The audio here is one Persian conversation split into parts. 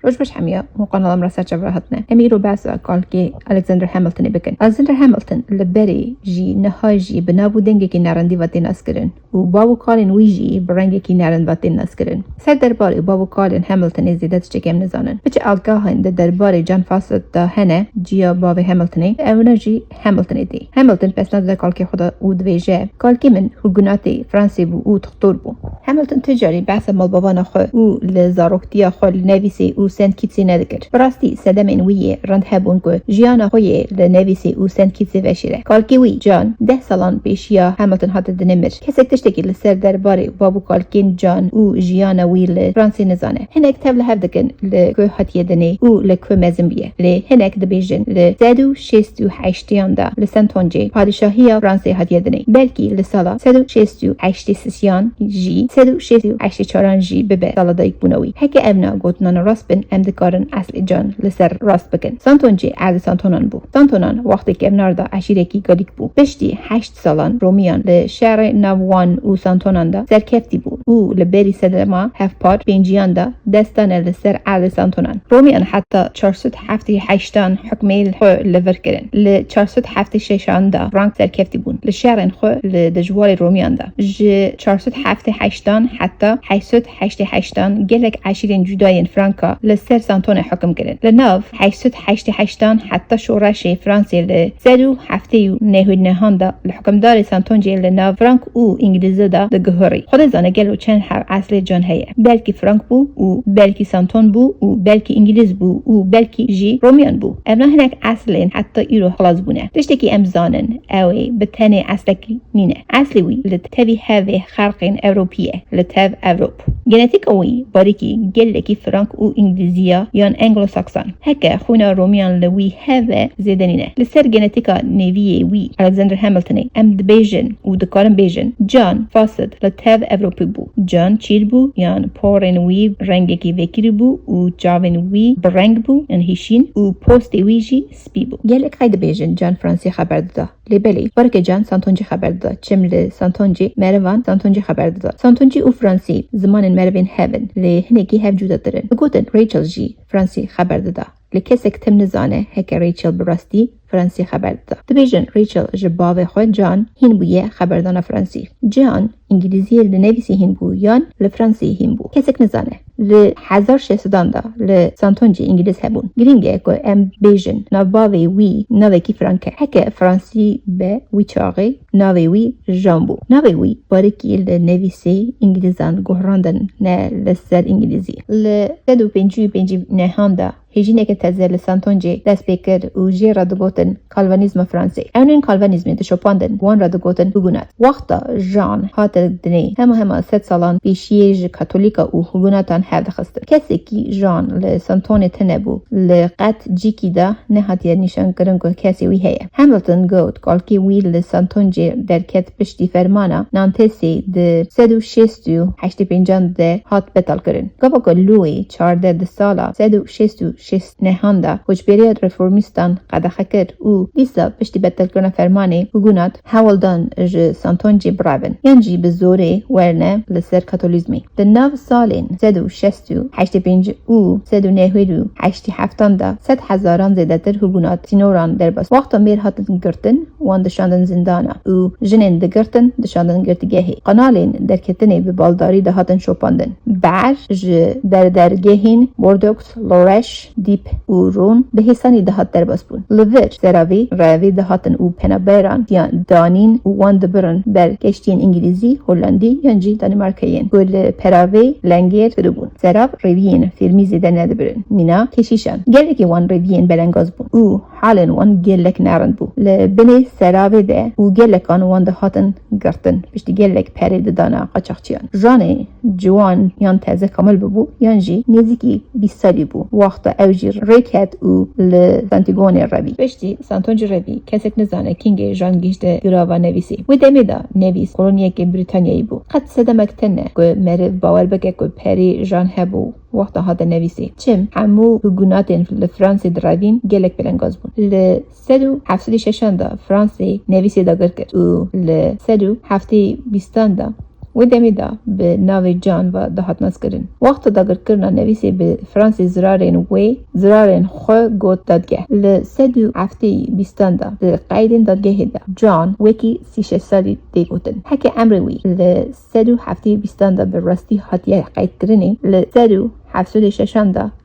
روش باش حمية وقناة مرسات شبراهتنا أميرو باسا قال كي ألكسندر هاملتون بكن ألكسندر هاملتون لبري جي نهاجي بنابو دنگي كي نارندي واتين أسكرن وبابو قالن ويجي برنگي كي نارند واتين أسكرن سر درباري بابو قالن هاملتون ازيدت چكم نزانن بچه ألقاهن ده درباري جان فاسد ده هنه جيا بابي هاملتوني اونا جي هاملتون دي هاملتون پس نده قال كي خدا او دويجه قال كي من حقوناتي فرانسي بو او تخطور بو هاملتون تجاري بحث مال بابانا خو او لزاروكتيا خو لنويسي او سنت كيتسي ندكر براستی سدمن ویه رند هبون که جیانا خویه لنویسی او سنت کیتسی وشیره کالکیوی جان 10 سالان پیشیا هاملتون هات دنمر کسک تشتکی لسر درباره بابو کالکین جان او جیانا وی لفرانسی نزانه هنک تبل هفدکن لکو هاتیه دنی او لکو مزم بیه لی هنک دبیجن لزدو شستو هشتیان دا لسنتونجی پادشاهی فرانسی هاتیه دنی بلکی لسالا سدو شستو هشتی سیسیان جی سدو شستو هشتی چاران جی ببه سالا دایک بونوی هک امنا گوتنان راست بن امدکارن اصل جان لسر راست بکن سانتونجی عرض سانتونان بو سانتونان وقتی که امناردا عشیرکی گالیک بو پشتی 8 سالان رومیان لشهر ناوان او سانتونان دا سرکفتی بو او لبری سدما هف پار بینجیان دا دستان لسر عرض سانتونان رومیان حتی 478 حکمیل خو لور کرن ل 476 دا فرانک سرکفتی بون لشهر خو لدجوار رومیان دا ج 478 حتی 888 گلک عشیرین جداین فرانکا لسر سانتون حکم کرد لناف 888 حتی شورش فرانسی لسدو هفته نهود نهاندا لحکمدار سانتونجی لناف فرانک او انگلیزی دا دگهوری خود زانه گلو چند هر اصل جان هیه بلکی فرانک بو او بلکی سانتون بو او بلکی انگلیز بو او بلکی جی رومیان بو امنا هنک اصلین حتی ایرو خلاص بونه دشتکی امزانن اوی بتنه اصلکی نینه اصلی وی لتوی هاوی خرقین اوروپیه لتو اوروپ جنتیک اوی باریکی گلکی فرانک او انگلیزیا یان انگلو ساکسان هکه خونا رومیان لوی هاوی زیدنینه لسر جنتیکا نویه وی الکساندر هاملتونی ام دبیجن و دکارن بیجن جان فاسد لتو اوروپی بو جان چیر بو یان پورن وی رنگکی وکری بو و جاون وی برنگ بو یان هیشین و پوست وی جی سپی بو گلک خید بیجن جان فرانسی خبر داده لیبلی برکه جان سانتونجی خبر داده چمل سانتونجی مروان سانتونجی خبر داده سانتونجی او فرانسی زمان مروین هبن لی هنگی هف جوده دارن بگوتن ریچل جی فرانسی خبر داده لکسک تم نزانه هک ریچل براستی فرانسی خبر داده دبیجن ریچل جباوه خود جان هین بویه خبردان فرانسی جان انگلیزی لنویسی هین بو یان لفرانسی هین بو کسک نزانه ل 1600 دا ل سانتونجی انگلیس هبون گرینگه که ام بیجن نوباوه وی نوه کی فرانکه هک فرانسی به وی چاقی نوه وی جان بو نوه وی بارکی لنویسی انگلیزان گهراندن نه لسر انگلیزی ل 155 نهاندا هیجینه که تزل سانتونجی دست بکر و جی را دگوتن کالوانیزم فرانسی اونین کالوانیزمی دشوپاندن وان را دگوتن بگونت وقتا جان هات دنی همه 100 سالان پیشیج کاتولیکا و حگونتان هفته خسته کسی که جان لسانتون تنبو لقت جیکی دا نهاتیه نشان کرن که کسی وی هیه هاملتون گوت کالکی وی لسانتونجی درکت پشتی فرمانا نانتسی ده 165 ده هات بتال کرن گفا که لوی 14 سالا 166 نهاندا حجبریت رفورمیستان قدخه کرد او لیسا پشتی بتال کرن فرمانی حگونت هولدان ج سانتونجی براون یعنی به زوره ورنه لسر کاتولیزمی ده 9 سالین 165 او 197 دا 100,000 زیده تر حگونات سینوران در بس وقتا میر هاتن گرتن وان دشاندن زندانا او جنین دگرتن دشاندن گرتگهی قنالین در کتنی به بالداری ده هاتن شوپاندن بعد ج درگهین بوردوکس لورش دیپ او رون به حسانی ده هات در بس بون لور سراوی راوی ده هاتن او پنابران یا دانین و وان دبرن بر کشتین انگلیزی هلندی یانجی دانمارکیین گل پراوی لنگیر بون سراب رویین فیلمی زیده ندبرن مینا کشیشن گلکی وان رویین بلنگاز بون او حالن وان گلک نرند بو لبنی سراوی ده او گلکان وان ده هاتن گرتن پشتی گلک پرید دانا قاچاقچیان جانه جوان یان تازه کامل بو یانجی نزیکی 20 سالی بو وقت اوجی ریکت او لسانتیگون روی پشتی سانتونج روی کسک نزانه کینگ جان گیشته گراوا نویسی و دمیدا نویس قرونیه که بریتانیایی بو قد صدمکتنه که مرد باور بگه که پری جان هبو وقتا هذا نویسی چم همو حگوناتین لفرانسی دراوین گلک بلنگاز بون ل 176 دا فرانسی نویسی دا گر کرد و ل 170 دا و دمیدا به ناو جان و دهات نسکرن وقت داگر کرنا نویسی به فرانسی زرارین خو گوت دادگه لسدو هفته بیستاندا ده قیدن دادگه دا جان وکی 36 سالی دیگوتن حکه امروی لسدو هفته بیستاندا به راستی حتیه قید کرنی لسدو 76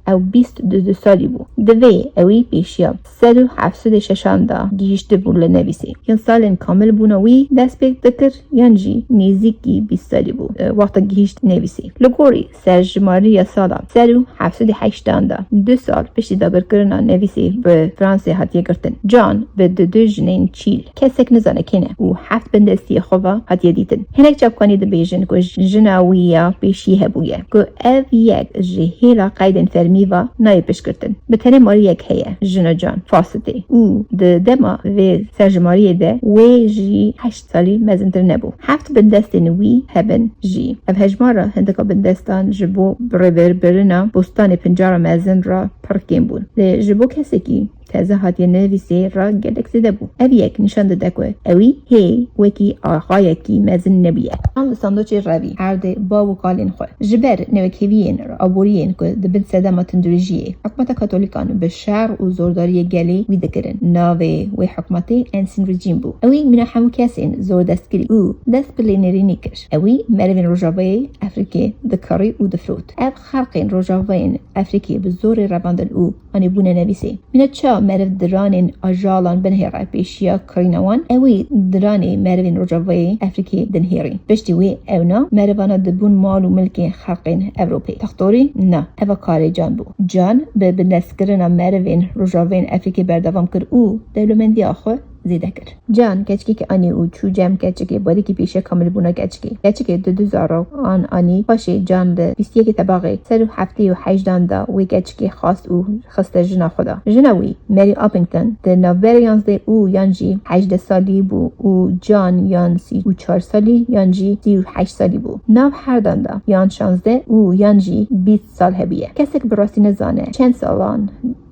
او 22 سالی بو دوی اوی پیشیا 176 دا گیشته بو لنویسی یان سالن کامل بوناوی دست پیک دکر یانجی نیزیکی 20 سالی بو وقتا گیشت نویسی لگوری سرجماری یا سالا 178 دا 2 سال پشتی داگر کرنا نویسی به فرانسی حتیه گرتن جان به دو جنین چیل کسک نزانه کنه و 7 بندستی خواه حتیه دیتن هنک چاب کنی ده بیجن که جناویه پیشی هبویه که او یک جهیلا قیدن فرمی و نای پیش کردن به تنه ماری یک هیه جنا جان فاسده او ده دما و سرجماری ده وی جی 8 سالی مزنتر نبو 7 بندستین وی هبن جی او هجمارا هندکا بندستان جبو بربر برنا بستان پنجارا مزن را پرکیم بون ده جبو کسی کی تازه هاتیه نویسی را گلک زده بو او یک نشان داده که اوی هی وکی آقای کی مزن نبیه آن لساندوچ روی عرده با و کالین خو جبر نوکیوین را آبورین که دبن سدما تندرجیه حکمت کاتولیکان به شهر و زورداری گلی ویده کرن ناوی و حکمتی انسین رژیم بو اوی من همو کسین زور دستگیری او دست بلینری نیکش اوی مروین روژاوی افریقی دکاری و دفروت او خلقین روژاوین افریقی به زور رباندن او آنی بونه نویسی من چا مرف درانین آجالان بنهیره پیشیا کرینوان اوی درانی مروین روژاوی افریقی دنهیری بشتی وی اونا مروانا دبون مال و ملک خلقین اوروپی تختوری نه اوه کار جان بو جان به بندستگرنا مروین روژاوین افریقی بردوام کر او دولمندی آخو زیده کرد جان کچکی که آنی او چو جم کچکی بادی که پیشه کامل بونا کچکی دو زارو آنی پاشه جان ده 21 طبقه 178 دا وی کچکی خواست او خسته جنا خدا جنوی مری آپینگتون ده ناوریانز ده او یانجی 18 سالی بو او جان یان 34 سالی یانجی 38 سالی بو ناو هر داندا یان 16 او یانجی 20 سال هبیه کسی که براستی نزانه چند سالان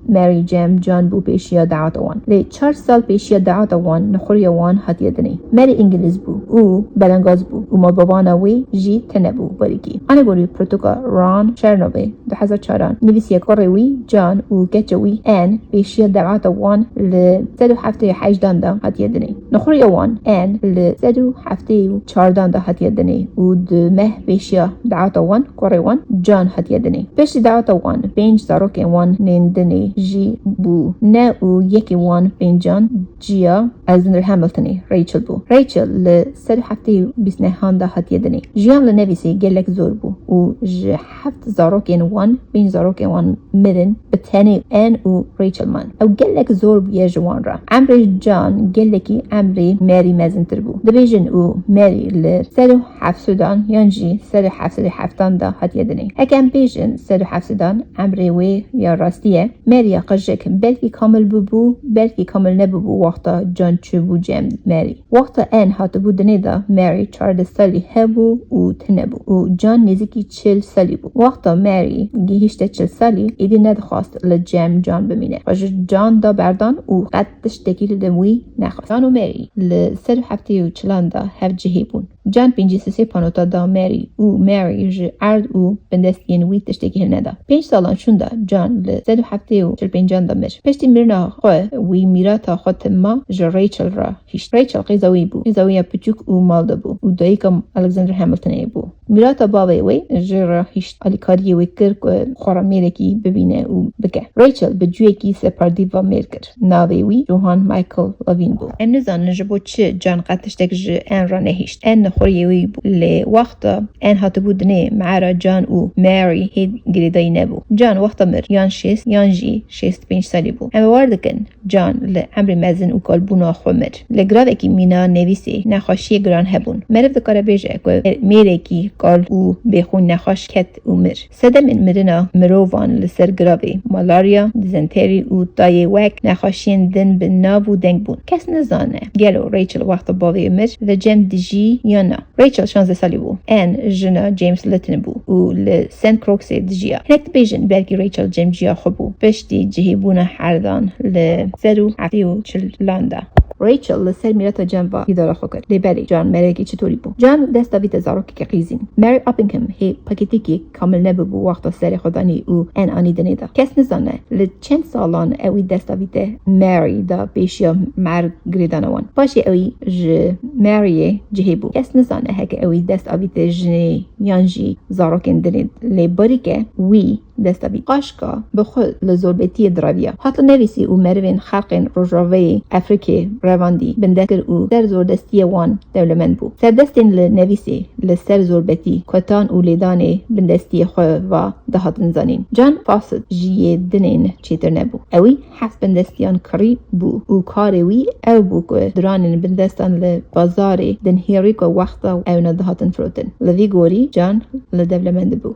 مری جم جان بو پیشیا دعوت وان لی 4 سال پیشیا دعوت وان نخوری وان حتیه دنی مری انگلیز بو او بلنگاز بو او ما بابانا وی جی تنبو باریکی آنه بوری پروتوکا ران شرنوبه 2004 نویسی کروی جان او گچوی ان پیشیا دعوت وان ل 178 دا حتیه دنی نخوری وان ان ل 174 دا حتیه دنی او دو مه پیشیا دعوت وان کروی وان جان حتیه دنی پیش دعوت وان 5 زاروک وان نندنی جی بو نه او یکی وان پنجان جیا الکساندر هاملتونی ریچل بو ریچل ل 179 دا حتیه دنی جیان لنویسی گلک زور بو او ج 7 زاروکین وان 5 زاروکین وان مرن بتنی ان او ریچل من او گلک زور بیه جوان را عمر جان گلکی عمری مری مزنتر بو دبیجن او مری ل 170 یانجی 177 دا حتیه دنی اکم بیجن 170 عمری وی یا راستیه مری قجک بلکی کامل بو بلکی کامل نبو وقتا جان چو بو جم مری وقتا ان هات بو دنیدا مری 14 سالی هبو و تنبو و جان نزدیکی 40 سالی بو وقتا مری گیهشت 40 سالی ایدی ندخواست لجم جان بمینه و جان دا بردان و قدش تکیل دموی نخواست جان و مری ل 174 دا هف جهی بون جان 53 پانوتا دا مری و مری ج ارد و بندستین وی تشتکی ندا 5 سالان شوندا جان ل 175 دا مر پشتی مرنا خواه وی میراتا خود ما ج ریچل را هیشت ریچل قیزاوی بو قیزاوی پچوک و مالدا بو و دایکم الکساندر هاملتونی بو میراتا باوی وی ج را هیشت آلیکاری وی کرد خورا میرکی ببینه و بگه ریچل بجوی کی سپاردی و میر کرد ناوی وی جوهان مایکل لاوین بو ام نزان جبو چه جان قطشتک ج ان را نهیشت ان خوری وی بو لی وقتا ان هات بودنه معرا جان و مری هید گریدای نبو جان وقتا مر یان 6 یان جی 65 سالی بو ام واردکن جان لعمر مزن و کالبونا خومر لگراوه کی مینا نویسی نخاشی گران هبون مرف دکاره بیجه که میره کی کال او بخون نخاش کت او مر سده من مرنا مرووان لسر گراوه مالاریا دیزنتری و دای وک نخاشین دن به ناو و دنگ بون کس نزانه گلو ریچل وقتا باوی مر و جم دیجی یا نه ریچل 16 سالی بو ان جنا جیمز لیتن بو و لسنت کروکس دیجیا هنک بیجن بلکی ریچل جیم جیا خوبو پشتی جهیبون هردان ل 0 لاندا ریچل لسر میرتا جان و ایدارا خو کرد لیبری جان مرگی چطوری بود جان دستاویت زاروکی که قیزین مری اپینکم هی پاکتی که کامل نبود وقتا سر خدانی او ان آنی دنیدا کس نزانه لچند سالان اوی دستاویت مری دا بیشیا مرگ گریدانوان باشی اوی مری جهبو کس نزانه هک اوی دستاویت جنی یانجی زاروکن دنید لیبری که وی دستاوی قاشقا به خود لزوربتی دراویا حتی نویسی او مروین خلق روژاوی افریقی رواندی بندکر او سر زوردستی وان دولمند بو سردستین لنویسی لسر زوربتی کتان او لیدان بندستی خو و دهاتن زانین جان فاسد جیه دنین چیتر نبو اوی حس بندستیان کری بو او کاروی او بو که درانین بندستان لبازاری دن هیری که وقتا او ندهاتن فروتن لوی گوری جان لدولمند بو